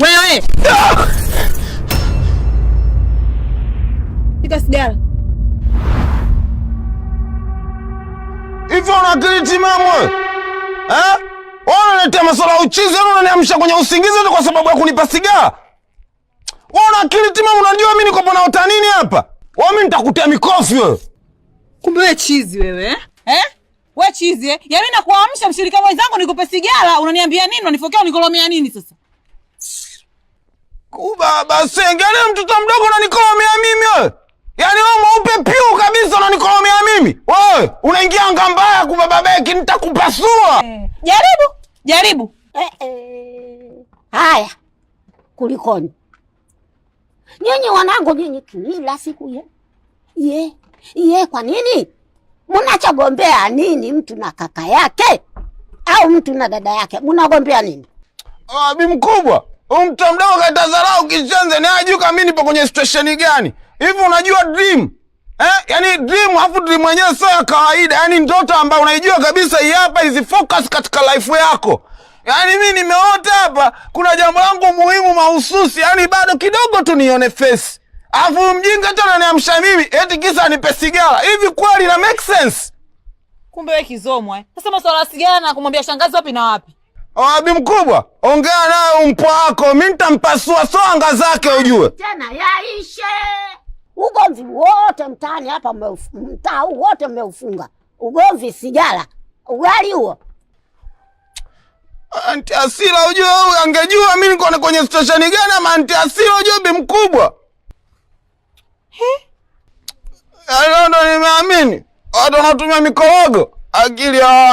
Wewe. Pika sigara. Hivi una akili timamu wewe? Unaletea masuala ya uchizi, unaniamsha kwenye usingizi kwa sababu ya kunipa sigara? Una akili timamu, unajua mimi niko na uta nini hapa? Mimi nitakutia mikofi wewe. Kumbe wewe chizi wewe, Wewe chizi Yaani nakuamsha mshirika mwenzangu nikupe sigara, unaniambia nini? Unanifokea unikolomea nini sasa? Baba sengele mtoto mdogo unanikolomea mimi wewe. Yaani wewe mweupe piu kabisa unanikolomea mimi. Wewe unaingia anga mbaya kubaba beki, nitakupasua. Jaribu. Haya. Kulikoni? Nyinyi wanangu nyinyi kila siku kwa nini? Mnachogombea nini mtu na kaka yake? Au mtu na dada yake? Mnagombea nini? Bi mkubwa, mtu mdogo katazarau kishanze ni ajui kama mimi nipo kwenye situation gani. Hivi unajua dream? Yaani dream hafu dream mwenyewe sio ya kawaida. Yaani ndoto ambayo unaijua kabisa hii hapa hizi focus katika life yako. Yaani mimi nimeota hapa kuna jambo langu muhimu mahususi, yaani bado kidogo tu nione face. Alafu mjinga tena ananiamsha mimi eti kisa nipe sigara. Hivi kweli na make sense? Kumbe wewe kizomwa Sasa masuala ya sigara na kumwambia shangazi wapi na wapi? Bi mkubwa, ongea naye mpwa wako, mimi nitampasua anga zake ujue. Tena yaishe. Ugomvi wote mtaani hapa mtaa wote mmeufunga. Ugomvi sigara. Ugali huo. Anti Asila ujue huyu angejua mimi niko kwenye station gani ama Anti Asila ujue bi mkubwa. Ndo nimeamini. Watu wanatumia mikorogo. Akili ya